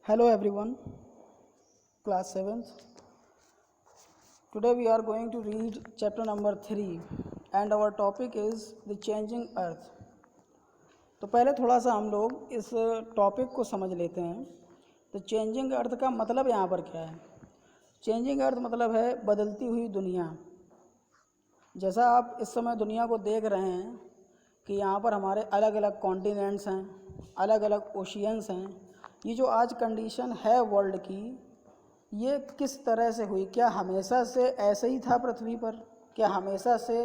Hello everyone, class 7th. Today we are going to read chapter number 3 and our topic is the changing earth. तो पहले थोड़ा सा हम लोग इस टॉपिक को समझ लेते हैं। तो चेंजिंग अर्थ का मतलब यहाँ पर क्या है? चेंजिंग अर्थ मतलब है बदलती हुई दुनिया। जैसा आप इस समय दुनिया को देख रहे हैं कि यहाँ पर हमारे अलग अलग कॉन्टिनेंट्स हैं, अलग अलग ओशियंस हैं। ये जो आज कंडीशन है वर्ल्ड की, ये किस तरह से हुई? क्या हमेशा से ऐसे ही था पृथ्वी पर? क्या हमेशा से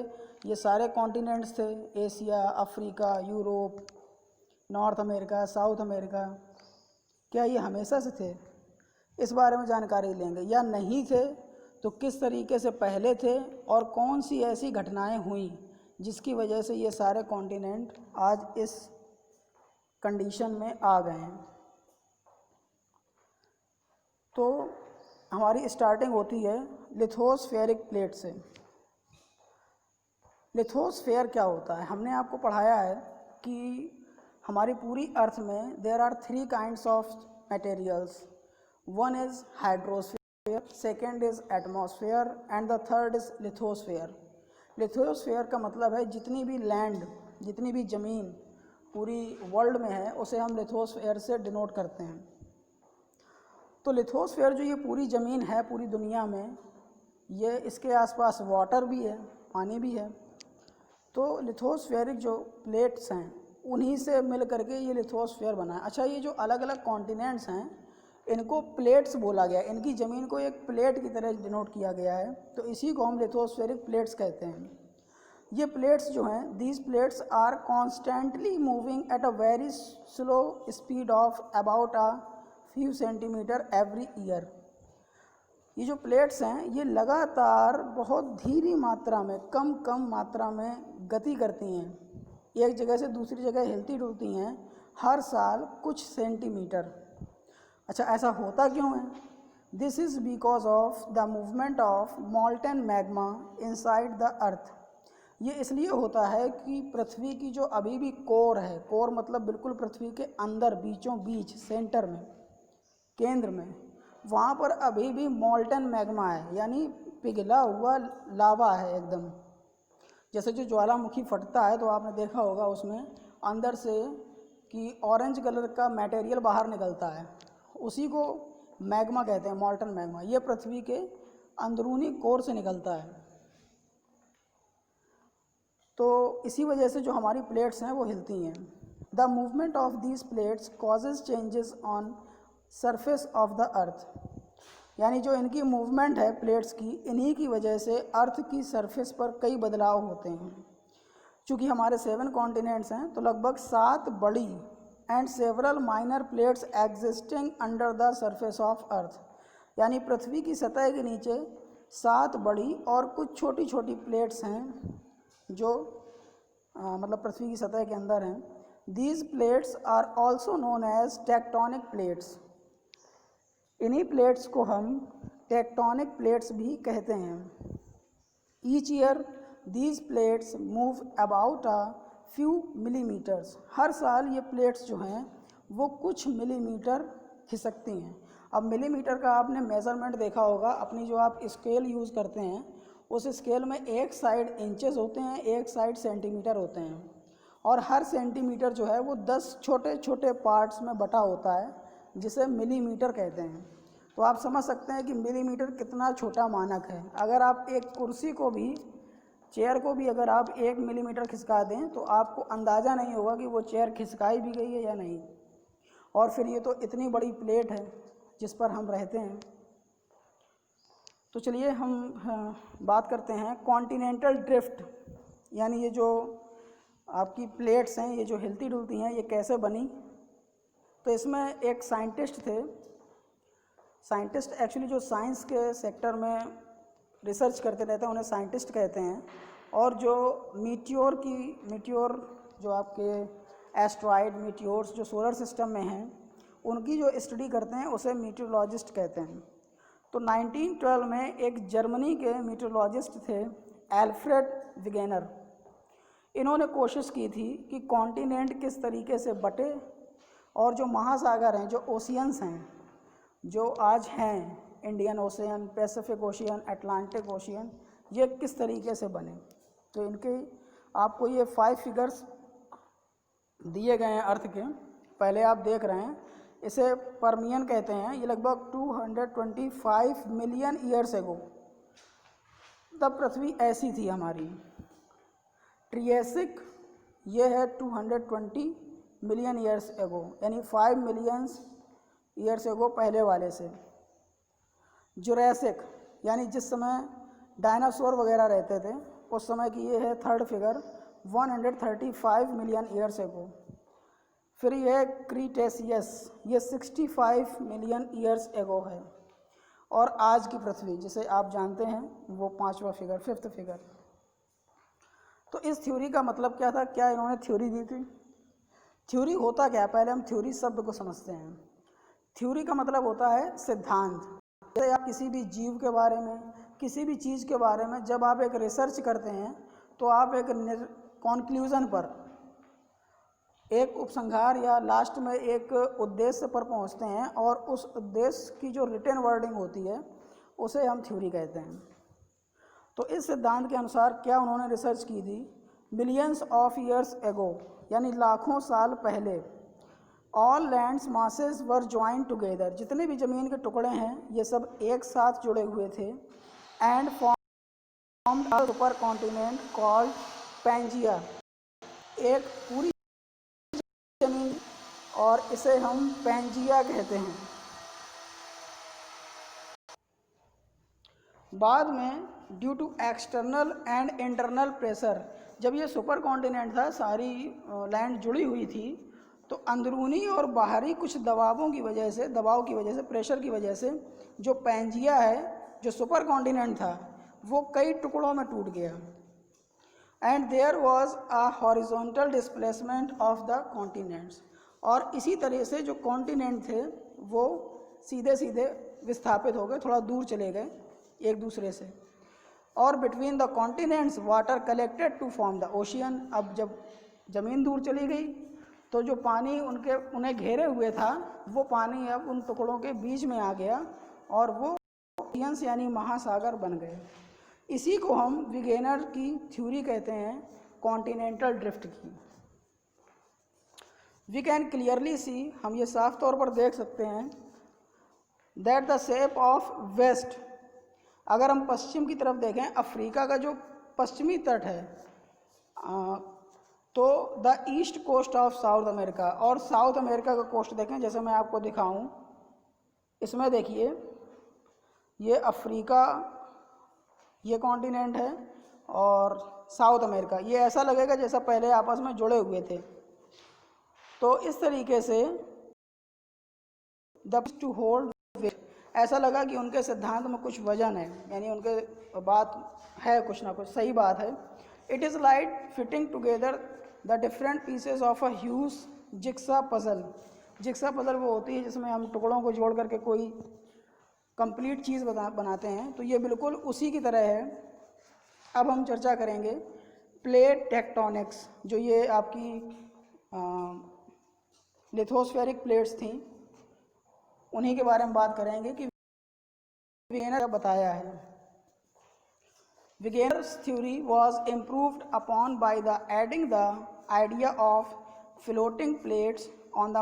ये सारे कॉन्टिनेंट्स थे? Asia, Africa, Europe, north America, south America, क्या ये हमेशा से थे? इस बारे में जानकारी लेंगे। या नहीं थे तो किस तरीके से पहले थे और कौन सी ऐसी घटनाएं हुई जिसकी वजह से ये सारे कॉन्टिनेंट आज इस कंडीशन में आ गए हैं। तो हमारी स्टार्टिंग होती है लिथोस्फेरिक प्लेट से। लिथोस्फेयर क्या होता है? हमने आपको पढ़ाया है कि हमारी पूरी अर्थ में there are 3 kinds of materials. One is hydrosphere, second is atmosphere and the third is lithosphere. Lithosphere का मतलब है जितनी भी लैंड, जितनी भी ज़मीन पूरी वर्ल्ड में है उसे हम लिथोस्फेयर से डिनोट करते हैं। तो लिथोस्फेयर जो ये पूरी ज़मीन है पूरी दुनिया में, ये इसके आसपास वाटर भी है, पानी भी है। तो लिथोस्फेरिक जो प्लेट्स हैं उन्हीं से मिल करके ये लिथोस्फेयर बना है। अच्छा, ये जो अलग अलग कॉन्टिनेंट्स हैं इनको प्लेट्स बोला गया, इनकी ज़मीन को एक प्लेट की तरह डिनोट किया गया है। तो इसी को हम लिथोस्फेरिक प्लेट्स कहते हैं। ये प्लेट्स जो हैं, these plates are constantly moving at a very slow speed of about a few centimetre every year. ये जो प्लेट्स हैं ये लगातार बहुत धीमी मात्रा में, कम मात्रा में गति करती हैं, एक जगह से दूसरी जगह हिलती डुलती हैं हर साल कुछ सेंटीमीटर। अच्छा, ऐसा होता क्यों है? This is because of the movement of मॉल्टन magma inside the earth. ये इसलिए होता है कि पृथ्वी की जो अभी भी कोर है, कोर मतलब बिल्कुल पृथ्वी के अंदर, बीचों बीच, सेंटर में, केंद्र में, वहाँ पर अभी भी मॉल्टन मैग्मा है, यानी पिघला हुआ लावा है एकदम। जैसे जो ज्वालामुखी फटता है तो आपने देखा होगा उसमें अंदर से कि ऑरेंज कलर का मटेरियल बाहर निकलता है, उसी को मैग्मा कहते हैं, मॉल्टन मैग्मा। ये पृथ्वी के अंदरूनी कोर से निकलता है। तो इसी वजह से जो हमारी प्लेट्स हैं वो हिलती हैं। The movement of these plates causes changes on surface of the earth. यानी जो इनकी मूवमेंट है प्लेट्स की, इन्हीं की वजह से अर्थ की सरफेस पर कई बदलाव होते हैं। चूँकि हमारे 7 कॉन्टिनेंट्स हैं तो लगभग 7 बड़ी and several minor plates existing under the surface of अर्थ। यानी पृथ्वी की सतह के नीचे 7 बड़ी और कुछ छोटी छोटी प्लेट्स हैं जो मतलब पृथ्वी की सतह के अंदर हैं। These plates are also known as tectonic plates. इन्हीं प्लेट्स को हम टेक्टोनिक प्लेट्स भी कहते हैं। Each year these plates move about a few millimetres. हर साल ये प्लेट्स जो हैं वो कुछ मिलीमीटर खिसकती हैं। अब मिलीमीटर का आपने मेज़रमेंट देखा होगा, अपनी जो आप स्केल यूज़ करते हैं उस स्केल में एक साइड इंचेस होते हैं, एक साइड सेंटीमीटर होते हैं, और हर सेंटीमीटर जो है वो 10 छोटे छोटे पार्ट्स में बटा होता है जिसे मिलीमीटर कहते हैं। तो आप समझ सकते हैं कि मिलीमीटर कितना छोटा मानक है। अगर आप एक कुर्सी को भी, चेयर को भी अगर आप 1 मिलीमीटर खिसका दें तो आपको अंदाज़ा नहीं होगा कि वो चेयर खिसकाई भी गई है या नहीं। और फिर ये तो इतनी बड़ी प्लेट है जिस पर हम रहते हैं। तो चलिए हम बात करते हैं कॉन्टिनेंटल ड्रिफ्ट। यानी ये जो आपकी प्लेट्स हैं, ये जो हिलती डुलती हैं, ये कैसे बनी? तो इसमें एक साइंटिस्ट थे। साइंटिस्ट एक्चुअली जो साइंस के सेक्टर में रिसर्च करते रहते हैं उन्हें साइंटिस्ट कहते हैं। और जो मीटियोर जो आपके एस्ट्रॉइड, मीटियोर्स जो सोलर सिस्टम में हैं, उनकी जो स्टडी करते हैं उसे मीटियोलॉजिस्ट कहते हैं। तो 1912 में एक जर्मनी के मीटियोलॉजिस्ट थे एल्फ्रेड विगेनर। इन्होंने कोशिश की थी कि कॉन्टिनेंट किस तरीके से बटे और जो महासागर हैं, जो ओशियंस हैं, जो आज हैं, Indian ocean, Pacific ocean, Atlantic ocean, ये किस तरीके से बने। तो इनके आपको ये 5 फिगर्स दिए गए हैं अर्थ के। पहले आप देख रहे हैं, इसे परमियन कहते हैं। ये लगभग 225 मिलियन ईयर्स एगो तब पृथ्वी ऐसी थी हमारी। ट्रिएसिक ये है 220 मिलियन ईयर्स एगो, यानी 5 मिलियन ईयर्स एगो पहले वाले से। जुरैसिक यानी जिस समय डायनासोर वगैरह रहते थे उस समय की ये है third figure, 135 million years ago. फिर ये है क्रीटेशियस, ये 65 मिलियन ईयर्स एगो है। और आज की पृथ्वी जिसे आप जानते हैं वो 5वां फिगर, 5th फिगर। तो इस थ्योरी का मतलब क्या था, क्या इन्होंने थ्योरी दी थी? थ्योरी होता क्या है, पहले हम थ्योरी शब्द को समझते हैं। थ्योरी का मतलब होता है सिद्धांत। जैसे आप किसी भी जीव के बारे में, किसी भी चीज़ के बारे में जब आप एक रिसर्च करते हैं तो आप एक कॉन्क्लूज़न पर, एक उपसंहार या लास्ट में एक उद्देश्य पर पहुंचते हैं, और उस उद्देश्य की जो रिटन वर्डिंग होती है उसे हम थ्योरी कहते हैं। तो इस सिद्धांत के अनुसार क्या उन्होंने रिसर्च की थी? मिलियंस ऑफ ईयर्स एगो, यानी लाखों साल पहले, ऑल लैंड्स मासेस वर ज्वाइंट टुगेदर, जितने भी ज़मीन के टुकड़े हैं ये सब एक साथ जुड़े हुए थे, and formed a super continent called Pangaea, एक पूरी ज़मीन, और इसे हम पैंजिया कहते हैं। बाद में due to external and internal pressure, जब ये सुपर कॉन्टिनेंट था, सारी लैंड जुड़ी हुई थी, तो अंदरूनी और बाहरी कुछ दबाव की वजह से, प्रेशर की वजह से जो पैंजिया है, जो सुपर कॉन्टिनेंट था, वो कई टुकड़ों में टूट गया। And there was a horizontal displacement of the continents, और इसी तरह से जो कॉन्टिनेंट थे वो सीधे सीधे विस्थापित हो गए, थोड़ा दूर चले गए एक दूसरे से। और between the continents water collected to form the ocean, अब जब ज़मीन दूर चली गई तो जो पानी उन्हें घेरे हुए था वो पानी अब उन टुकड़ों के बीच में आ गया और वो ओशियंस यानी महासागर बन गए। इसी को हम विगेनर की थ्योरी कहते हैं, कॉन्टिनेंटल ड्रिफ्ट की। वी कैन क्लियरली सी, हम ये साफ तौर पर देख सकते हैं, that the shape of west, अगर हम पश्चिम की तरफ देखें, अफ्रीका का जो पश्चिमी तट है, तो the east coast of South America, और साउथ अमेरिका का कोस्ट देखें, जैसे मैं आपको दिखाऊं, इसमें देखिए ये अफ्रीका, ये कॉन्टिनेंट है, और साउथ अमेरिका, ये ऐसा लगेगा जैसा पहले आपस में जुड़े हुए थे। तो इस तरीके से द टू होल्ड, ऐसा लगा कि उनके सिद्धांत में कुछ वजन है, यानी उनके बात है, कुछ ना कुछ सही बात है। It is like fitting together the different pieces of a huge jigsaw puzzle. Jigsaw puzzle वो होती है जिसमें हम टुकड़ों को जोड़ करके कोई कंप्लीट चीज़ बनाते हैं, तो ये बिल्कुल उसी की तरह है। अब हम चर्चा करेंगे प्लेट टेक्टोनिक्स, जो ये आपकी लिथोस्फेरिक प्लेट्स थी, उन्हीं के बारे में बात करेंगे कि विगेनर बताया है। Wegener's theory was improved upon by the adding the idea of floating plates on the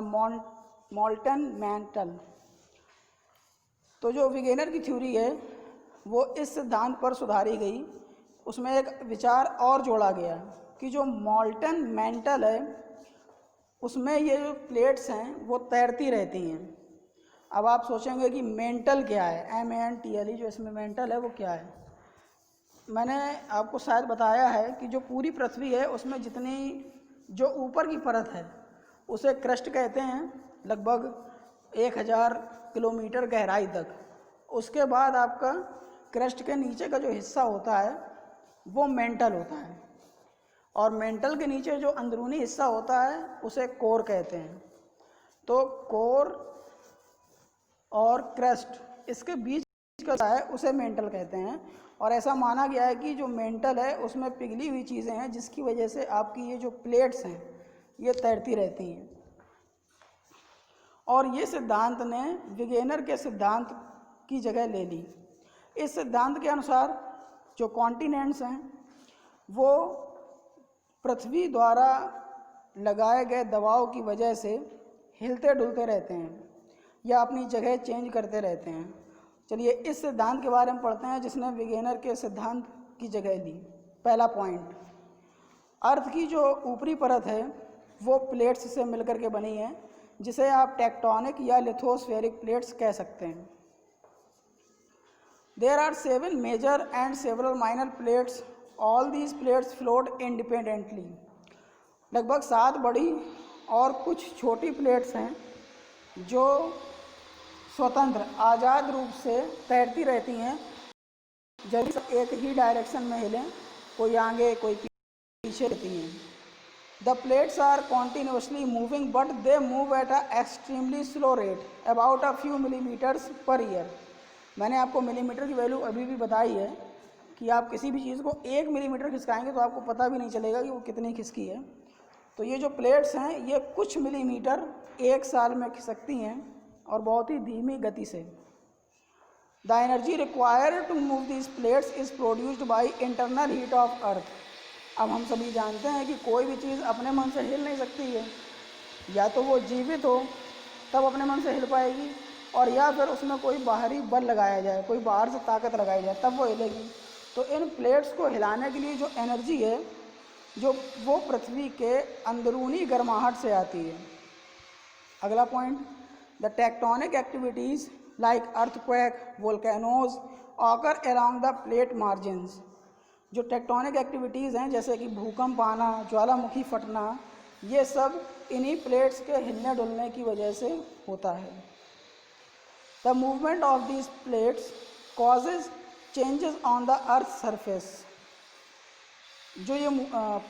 molten mantle. तो जो विगेनर की थ्योरी है वो इस सिद्धांत पर सुधारी गई, उसमें एक विचार और जोड़ा गया कि जो मॉल्टन मैंटल है उसमें ये जो प्लेट्स हैं वो तैरती रहती हैं। अब आप सोचेंगे कि मेंटल क्या है, MENTL, जो इसमें मेंटल है वो क्या है। मैंने आपको शायद बताया है कि जो पूरी पृथ्वी है उसमें जितनी जो ऊपर की परत है उसे क्रस्ट कहते हैं, लगभग 1000 किलोमीटर गहराई तक। उसके बाद आपका क्रस्ट के नीचे का जो हिस्सा होता है वो मेंटल होता है, और मेंटल के नीचे जो अंदरूनी हिस्सा होता है उसे कोर कहते हैं। तो कोर और क्रस्ट, इसके बीच का है उसे मेंटल कहते हैं। और ऐसा माना गया है कि जो मेंटल है उसमें पिघली हुई चीज़ें हैं जिसकी वजह से आपकी ये जो प्लेट्स हैं ये तैरती रहती हैं। और ये सिद्धांत ने विगेनर के सिद्धांत की जगह ले ली। इस सिद्धांत के अनुसार जो कॉन्टिनेंट्स हैं वो पृथ्वी द्वारा लगाए गए दबाव की वजह से हिलते डुलते रहते हैं या अपनी जगह चेंज करते रहते हैं। चलिए इस सिद्धांत के बारे में पढ़ते हैं जिसने विगेनर के सिद्धांत की जगह ली। पहला पॉइंट, अर्थ की जो ऊपरी परत है वो प्लेट्स से मिलकर के बनी है, जिसे आप टेक्टोनिक या लिथोस्फेरिक प्लेट्स कह सकते हैं। There are 7 major and several minor plates, all these plates float independently. लगभग 7 बड़ी और कुछ छोटी प्लेट्स हैं जो स्वतंत्र आज़ाद रूप से तैरती रहती हैं, जब सब एक ही डायरेक्शन में हिलें, कोई आगे कोई पीछे रहती हैं। The plates are continuously moving but they move at a extremely slow rate, about a few millimeters per year। मैंने आपको मिलीमीटर की वैल्यू अभी भी बताई है कि आप किसी भी चीज़ को 1 मिलीमीटर खिसकाएंगे तो आपको पता भी नहीं चलेगा कि वो कितनी खिसकी है। तो ये जो प्लेट्स हैं ये कुछ मिलीमीटर 1 साल में खिसकती हैं और बहुत ही धीमी गति से। The energy required to move these plates is produced by internal heat of earth। अब हम सभी जानते हैं कि कोई भी चीज़ अपने मन से हिल नहीं सकती है, या तो वो जीवित हो तब अपने मन से हिल पाएगी, और या फिर उसमें कोई बाहरी बल लगाया जाए, कोई बाहर से ताकत लगाई जाए तब वो हिलेगी। तो इन प्लेट्स को हिलाने के लिए जो एनर्जी है जो वो पृथ्वी के अंदरूनी गर्माहट से आती है। अगला point, the tectonic activities like earthquake, volcanoes occur around the plate margins. जो टेक्टोनिक एक्टिविटीज़ हैं जैसे कि भूकंप आना, ज्वालामुखी फटना, ये सब इन्हीं प्लेट्स के हिलने डुलने की वजह से होता है। The movement of these plates causes changes on the earth surface. जो ये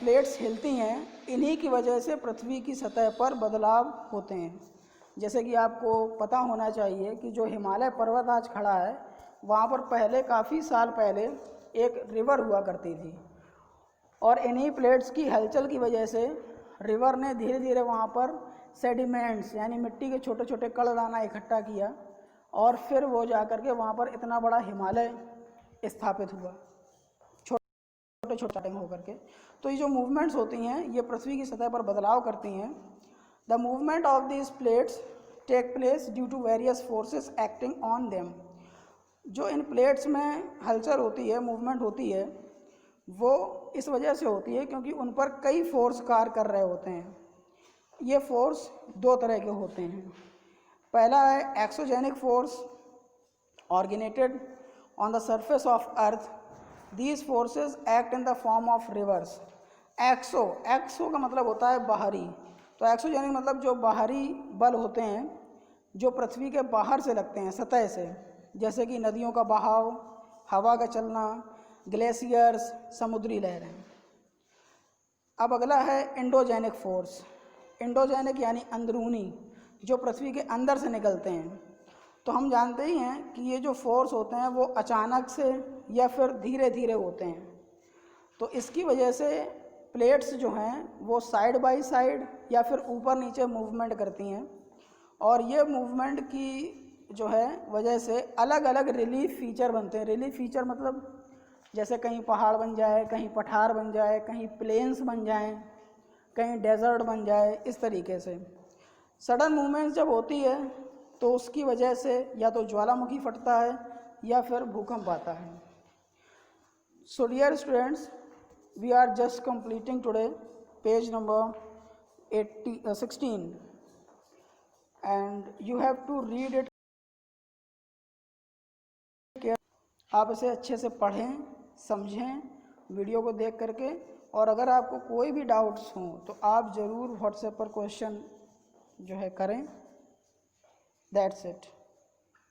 प्लेट्स हिलती हैं इन्हीं की वजह से पृथ्वी की सतह पर बदलाव होते हैं। जैसे कि आपको पता होना चाहिए कि जो हिमालय पर्वत आज खड़ा है वहाँ पर पहले काफ़ी साल पहले एक रिवर हुआ करती थी, और इन्हीं प्लेट्स की हलचल की वजह से रिवर ने धीरे धीरे वहाँ पर सेडिमेंट्स यानी मिट्टी के छोटे छोटे कण दाना इकट्ठा किया, और फिर वो जा कर के वहाँ पर इतना बड़ा हिमालय स्थापित हुआ, छोटे छोटे होकर के। तो ये जो मूवमेंट्स होती हैं ये पृथ्वी की सतह पर बदलाव करती हैं। The movement of this plates take place due to various forces acting on them. जो इन प्लेट्स में हलचल होती है, मूवमेंट होती है, वो इस वजह से होती है क्योंकि उन पर कई फोर्स कार्य कर रहे होते हैं। ये फोर्स 2 तरह के होते हैं। पहला है exogenic force originated on the surface of earth. These forces act in the form of rivers. Exo का मतलब होता है बाहरी, तो एक्सोजेनिक मतलब जो बाहरी बल होते हैं जो पृथ्वी के बाहर से लगते हैं सतह से, जैसे कि नदियों का बहाव, हवा का चलना, ग्लेशियर्स, समुद्री लहरें। अब अगला है एंडोजेनिक फोर्स। एंडोजेनिक यानी अंदरूनी, जो पृथ्वी के अंदर से निकलते हैं। तो हम जानते ही हैं कि ये जो फोर्स होते हैं वो अचानक से या फिर धीरे धीरे होते हैं। तो इसकी वजह से प्लेट्स जो हैं वो साइड बाय साइड या फिर ऊपर नीचे मूवमेंट करती हैं, और ये मूवमेंट की जो है वजह से अलग अलग रिलीफ फीचर बनते हैं। रिलीफ फीचर मतलब जैसे कहीं पहाड़ बन जाए, कहीं पठार बन जाए, कहीं प्लेन्स बन जाएं, कहीं डेजर्ट बन जाए, इस तरीके से। सडन मूवमेंट्स जब होती है तो उसकी वजह से या तो ज्वालामुखी फटता है या फिर भूकंप आता है। So dear students, we are just completing today page number 16 and you have to read it. आप इसे अच्छे से पढ़ें, समझें वीडियो को देख करके, और अगर आपको कोई भी डाउट्स हों तो आप ज़रूर व्हाट्सएप पर क्वेश्चन जो है करें। That's it.